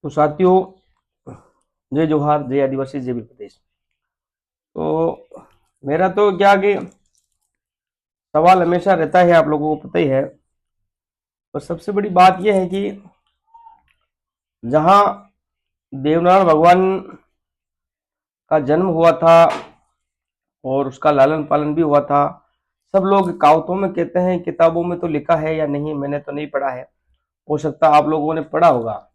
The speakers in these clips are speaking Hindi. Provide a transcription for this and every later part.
तो साथियों, जय जोहार, जय आदिवासी, जय भी प्रदेश। तो मेरा तो क्या कि सवाल हमेशा रहता है, आप लोगों को पता ही है। और सबसे बड़ी बात यह है कि जहाँ देवनारायण भगवान का जन्म हुआ था और उसका लालन पालन भी हुआ था, सब लोग कहावतों में कहते हैं, किताबों में तो लिखा है या नहीं, मैंने तो नहीं पढ़ा है, हो सकता आप लोगों ने पढ़ा होगा।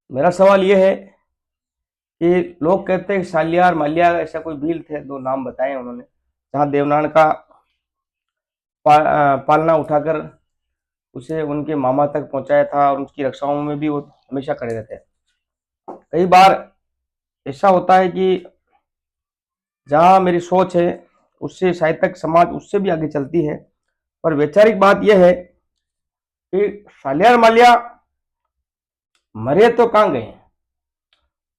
मेरा सवाल यह है कि लोग कहते हैं सालियार मालिया ऐसा कोई भील थे, दो नाम बताए उन्होंने, जहाँ देवनारायण का पालना उठाकर उसे उनके मामा तक पहुंचाया था और उसकी रक्षाओं में भी वो हमेशा खड़े रहते हैं। कई बार ऐसा होता है कि जहां मेरी सोच है उससे शायद तक समाज उससे भी आगे चलती है, पर वैचारिक बात यह है कि सालियार मालिया मरे तो कहाँ गए,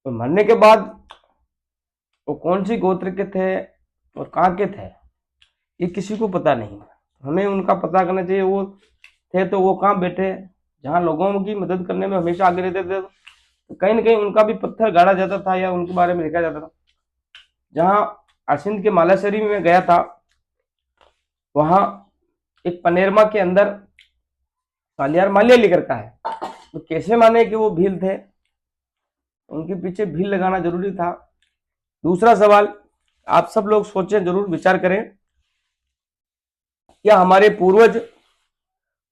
तो मरने के बाद वो कौन सी गोत्र के थे और कहाँ के थे ये किसी को पता नहीं। हमें उनका पता करना चाहिए। वो थे तो वो कहाँ बैठे, जहाँ लोगों की मदद करने में हमेशा आगे रहते थे, तो कहीं ना कहीं उनका भी पत्थर गाड़ा जाता था या उनके बारे में लिखा जाता था। जहाँ आसिंद के मालासरी में गया था, वहां एक पनेरमा के अंदर सालियार मालिया लिख रखा है, तो कैसे माने कि वो भील थे? उनके पीछे भील लगाना जरूरी था। दूसरा सवाल आप सब लोग सोचें, जरूर विचार करें, क्या हमारे पूर्वज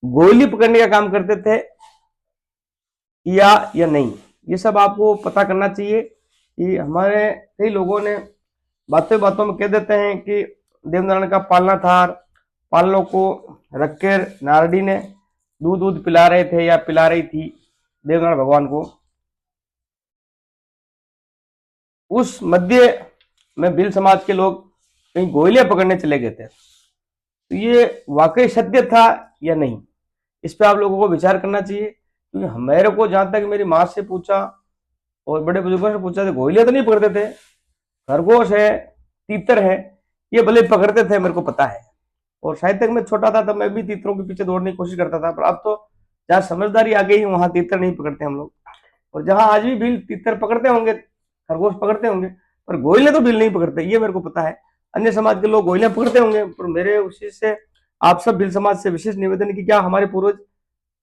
गोली पकड़ने का काम करते थे या नहीं? ये सब आपको पता करना चाहिए। कि हमारे कई लोगों ने बातों बातों में कह देते हैं कि देवनारायण का पालना था, पालनों को रखकर नारडी ने दूध दूध पिला रहे थे या पिला रही थी देवनारायण भगवान को। उस मध्य में भील समाज के लोग कहीं गोलियां पकड़ने चले गए थे, तो ये वाकई सत्य था या नहीं, इस पर आप लोगों को विचार करना चाहिए। क्योंकि मेरे को जहां तक मेरी माँ से पूछा और बड़े बुजुर्गों से पूछा, तो गोलियां तो नहीं पकड़ते थे, खरगोश है, तीतर है, ये भले पकड़ते थे, मेरे को पता है। और शायद तक मैं छोटा था तब मैं भी तीतरों के पीछे दौड़ने की कोशिश करता था, पर अब तो जहाँ समझदारी आ गई वहां तीतर नहीं पकड़ते हम लोग। और जहां आज भी भील तीतर पकड़ते होंगे, खरगोश पकड़ते होंगे, पर गोइले तो भील नहीं पकड़ते, ये मेरे को पता है। अन्य समाज के लोग गोइले पकड़ते होंगे, पर मेरे उसी से आप सब भील समाज से विशेष निवेदन है कि क्या हमारे पूर्वज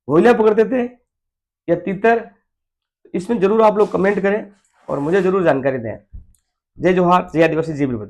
गोइले पकड़ते थे या तीतर? इसमें जरूर आप लोग कमेंट करें और मुझे जरूर जानकारी दें। जय जोहार, जय आदिवासी, जय भी।